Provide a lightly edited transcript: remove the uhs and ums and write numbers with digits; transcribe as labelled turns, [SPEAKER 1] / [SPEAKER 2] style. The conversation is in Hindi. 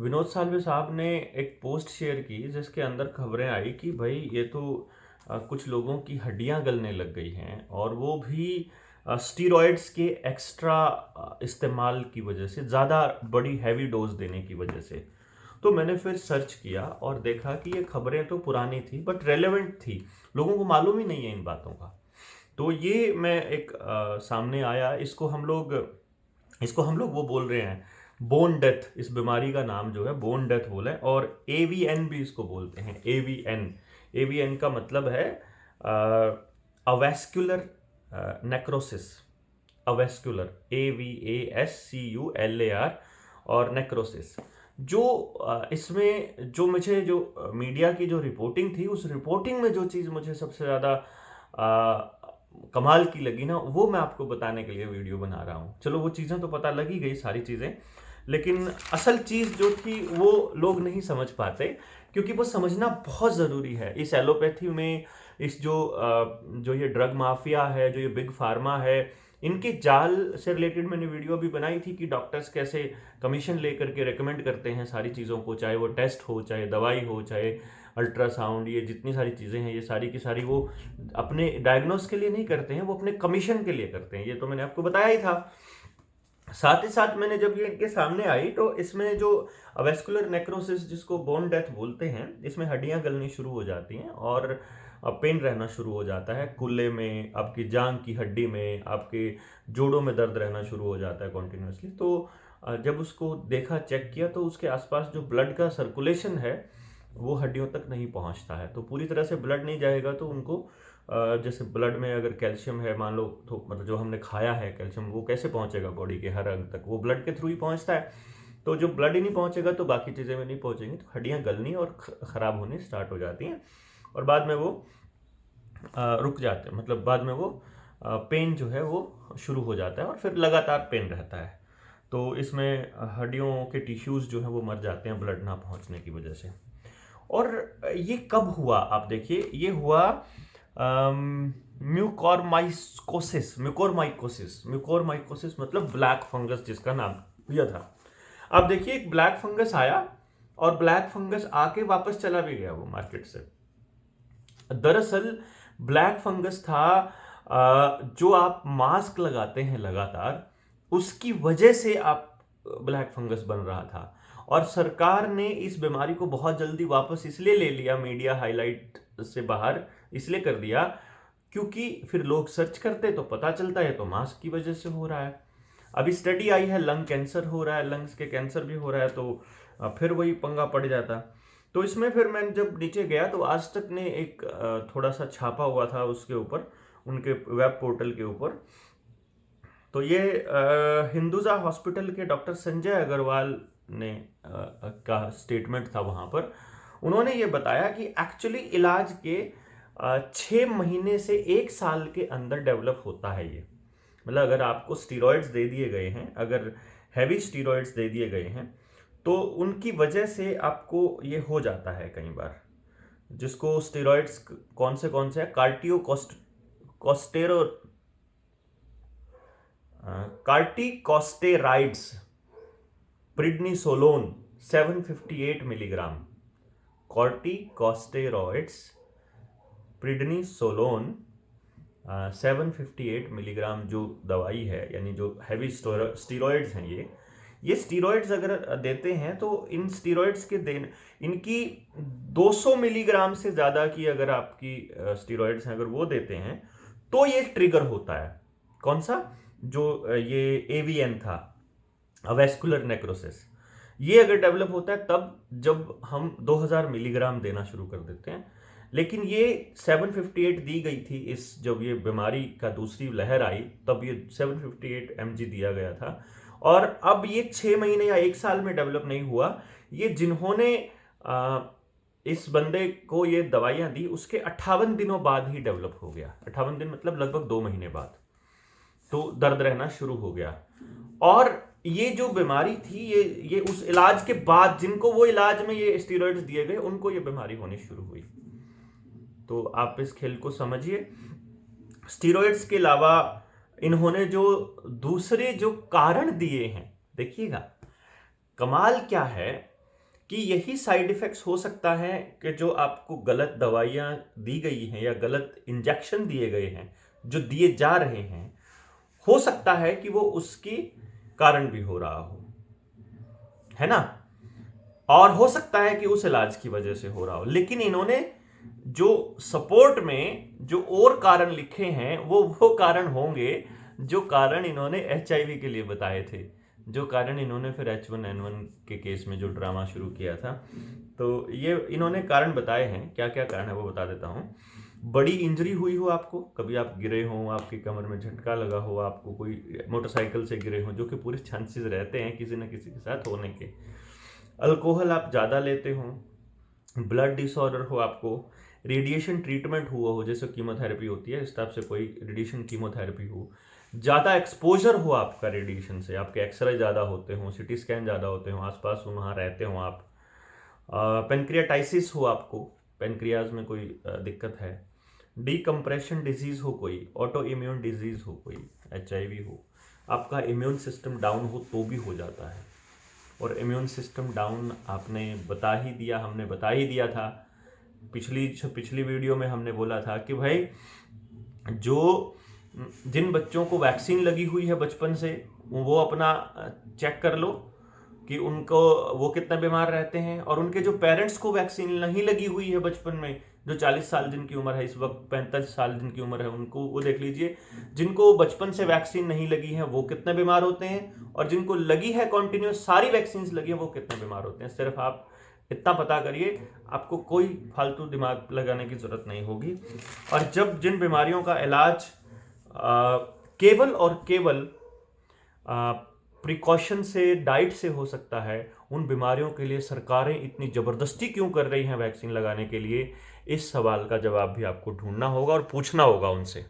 [SPEAKER 1] विनोद सालवे साहब ने एक पोस्ट शेयर की जिसके अंदर खबरें आई कि भाई ये तो कुछ लोगों की हड्डियां गलने लग गई हैं और वो भी स्टीरॉयड्स के एक्स्ट्रा इस्तेमाल की वजह से, ज़्यादा बड़ी हैवी डोज देने की वजह से। तो मैंने फिर सर्च किया और देखा कि ये खबरें तो पुरानी थी बट रेलेवेंट थी, लोगों को मालूम ही नहीं है इन बातों का। तो ये मैं एक सामने आया, इसको हम लोग वो बोल रहे हैं बोन डेथ। इस बीमारी का नाम जो है बोन डेथ बोले, और एवीएन भी इसको बोलते हैं। एवीएन, एवीएन का मतलब है अवेस्कुलर नेक्रोसिस। अवेस्कुलर, AVASCULAR, और नेक्रोसिस। जो इसमें जो मुझे जो मीडिया की जो रिपोर्टिंग थी, उस रिपोर्टिंग में जो चीज़ मुझे सबसे ज़्यादा कमाल की लगी ना, वो मैं आपको बताने के लिए वीडियो बना रहा हूँ। चलो वो चीज़ें तो पता लग ही गई, सारी चीज़ें, लेकिन असल चीज़ जो थी वो लोग नहीं समझ पाते, क्योंकि वो समझना बहुत ज़रूरी है। इस एलोपैथी में, इस जो ये ड्रग माफिया है, जो ये बिग फार्मा है, इनके जाल से रिलेटेड मैंने वीडियो भी बनाई थी कि डॉक्टर्स कैसे कमीशन लेकर के रेकमेंड करते हैं सारी चीज़ों को, चाहे वो टेस्ट हो, चाहे दवाई हो, चाहे अल्ट्रासाउंड, ये जितनी सारी चीज़ें हैं, ये सारी की सारी वो अपने डायग्नोस के लिए नहीं करते हैं, वो अपने कमीशन के लिए करते हैं। ये तो मैंने आपको बताया ही था। साथ ही साथ मैंने जब ये इनके सामने आई तो इसमें जो वेस्कुलर नेक्रोसिस, जिसको बोन डेथ बोलते हैं, इसमें हड्डियां गलनी शुरू हो जाती हैं और पेन रहना शुरू हो जाता है कुल्ले में, आपकी जांग की हड्डी में, आपके जोड़ों में दर्द रहना शुरू हो जाता है कॉन्टिन्यूसली। तो जब उसको देखा, चेक किया, तो उसके आसपास जो ब्लड का सर्कुलेशन है वो हड्डियों तक नहीं पहुंचता है। तो पूरी तरह से ब्लड नहीं जाएगा तो उनको जैसे ब्लड में अगर कैल्शियम है, मान लो, तो मतलब जो हमने खाया है कैल्शियम, वो कैसे पहुंचेगा बॉडी के हर अंग तक? वो ब्लड के थ्रू ही पहुंचता है। तो जो ब्लड ही नहीं पहुंचेगा तो बाकी चीज़ें में नहीं पहुंचेंगी, तो हड्डियां गलनी और ख़राब होनी स्टार्ट हो जाती हैं, और बाद में वो रुक जाते हैं, मतलब बाद में वो पेन जो है वो शुरू हो जाता है और फिर लगातार पेन रहता है। तो इसमें हड्डियों के टिश्यूज़ जो हैं वो मर जाते हैं ब्लड ना पहुंचने की वजह से। और ये कब हुआ? आप देखिए, ये हुआ म्यूकोरमाइकोसिस। म्यूकोरमाइकोसिस, म्यूकोरमाइकोसिस मतलब ब्लैक फंगस, जिसका नाम दिया था। अब देखिए, एक ब्लैक फंगस आया और ब्लैक फंगस आके वापस चला भी गया वो मार्केट से। दरअसल ब्लैक फंगस था जो आप मास्क लगाते हैं लगातार, उसकी वजह से आप ब्लैक फंगस बन रहा था। और सरकार ने इस बीमारी को बहुत जल्दी वापस इसलिए ले लिया, मीडिया हाईलाइट से बाहर इसलिए कर दिया, क्योंकि फिर लोग सर्च करते तो पता चलता है तो मास्क की वजह से हो रहा है। अभी स्टडी आई है, लंग कैंसर हो रहा है, लंग्स के कैंसर भी हो रहा है, तो फिर वही पंगा पड़ जाता। तो इसमें फिर मैं जब नीचे गया तो आज तक ने एक थोड़ा सा छापा हुआ था उसके ऊपर, उनके वेब पोर्टल के ऊपर। तो ये हिंदुजा हॉस्पिटल के डॉक्टर संजय अग्रवाल ने का स्टेटमेंट था वहाँ पर। उन्होंने ये बताया कि एक्चुअली इलाज के 6 महीने से 1 साल के अंदर डेवलप होता है ये। मतलब अगर आपको स्टीरॉयड्स दे दिए गए हैं, अगर हैवी स्टीरॉयड्स दे दिए गए हैं, तो उनकी वजह से आपको ये हो जाता है कई बार। जिसको स्टीरॉयड्स कौन से है? कार्टिकोस्टेराइड्स, प्रिडनिसोलोन 758 मिलीग्राम। कॉर्टिकोस्टेरॉइड्स, प्रिडनिसोलोन 758 मिलीग्राम जो दवाई है, यानी जो हैवी स्टीरॉयड्स हैं, ये स्टीरॉयड्स अगर देते हैं तो इन स्टीरॉयड्स के इनकी 200 मिलीग्राम से ज़्यादा की अगर आपकी स्टीरॉयड्स हैं, अगर वो देते हैं तो ये ट्रिगर होता है। कौन सा? जो ये एवीएन था, वेस्कुलर नेक्रोसिस, ये अगर डेवलप होता है तब जब हम 2000 मिलीग्राम देना शुरू कर देते हैं। लेकिन ये 758 दी गई थी, इस जब ये बीमारी का दूसरी लहर आई तब ये 758 mg दिया गया था। और अब ये 6 महीने या 1 साल में डेवलप नहीं हुआ, ये जिन्होंने इस बंदे को ये दवाइयां दी उसके 58 दिनों बाद ही डेवलप हो गया। 58 दिन मतलब लगभग 2 महीने बाद तो दर्द रहना शुरू हो गया। और ये जो बीमारी थी, ये उस इलाज के बाद, जिनको वो इलाज में ये स्टीरॉयड्स दिए गए, उनको ये बीमारी होनी शुरू हुई। तो आप इस खेल को समझिए। स्टीरॉयड्स के अलावा इन्होंने जो दूसरे जो कारण दिए हैं, देखिएगा कमाल क्या है कि यही साइड इफ़ेक्ट्स हो सकता है कि जो आपको गलत दवाइयाँ दी गई हैं या गलत इंजेक्शन दिए गए हैं, जो दिए जा रहे हैं, हो सकता है कि वो उसकी कारण भी हो रहा हो, है ना? और हो सकता है कि उस इलाज की वजह से हो रहा हो, लेकिन इन्होंने जो सपोर्ट में जो और कारण लिखे हैं वो कारण होंगे जो कारण इन्होंने HIV के लिए बताए थे, जो कारण इन्होंने फिर H1N1 के केस में जो ड्रामा शुरू किया था। तो ये इन्होंने कारण बताए हैं, क्या क्या कारण है वो बता देता हूँ। बड़ी इंजरी हुई हो आपको, कभी आप गिरे हो, आपकी कमर में झटका लगा हो, आपको कोई मोटरसाइकिल से गिरे हो, जो कि पूरे चांसेस रहते हैं किसी न किसी के साथ होने के। अल्कोहल आप ज़्यादा लेते हो, ब्लड डिसऑर्डर हो आपको, रेडिएशन ट्रीटमेंट हुआ हो, जैसे कीमोथेरेपी होती है इस टाइप से कोई रेडिएशन कीमोथेरेपी हो, ज़्यादा एक्सपोजर हो आपका रेडिएशन से, आपके एक्सरे ज़्यादा होते हों, सिटी स्कैन ज़्यादा होते हों, आसपास वहाँ रहते हो आप, पेनक्रियाटाइसिस हो आपको, पेनक्रियाज में कोई दिक्कत है, डीकम्प्रेशन डिजीज़ हो कोई, ऑटो इम्यून डिजीज़ हो कोई, HIV हो, आपका इम्यून सिस्टम डाउन हो तो भी हो जाता है। और इम्यून सिस्टम डाउन आपने बता ही दिया, हमने बता ही दिया था पिछली वीडियो में, हमने बोला था कि भाई जिन बच्चों को वैक्सीन लगी हुई है बचपन से, वो अपना चेक कर लो कि उनको वो कितना बीमार रहते हैं, और उनके जो पेरेंट्स को वैक्सीन नहीं लगी हुई है बचपन में, जो 40 साल जिनकी उम्र है इस वक्त, 45 साल जिनकी उम्र है, उनको वो देख लीजिए, जिनको बचपन से वैक्सीन नहीं लगी है वो कितने बीमार होते हैं, और जिनको लगी है कॉन्टिन्यूस सारी वैक्सीन लगी है वो कितने बीमार होते हैं। सिर्फ आप इतना पता करिए, आपको कोई फालतू दिमाग लगाने की जरूरत नहीं होगी। और जब जिन बीमारियों का इलाज केवल और केवल प्रिकॉशन से, डाइट से हो सकता है, उन बीमारियों के लिए सरकारें इतनी ज़बरदस्ती क्यों कर रही हैं वैक्सीन लगाने के लिए? इस सवाल का जवाब भी आपको ढूंढना होगा और पूछना होगा उनसे।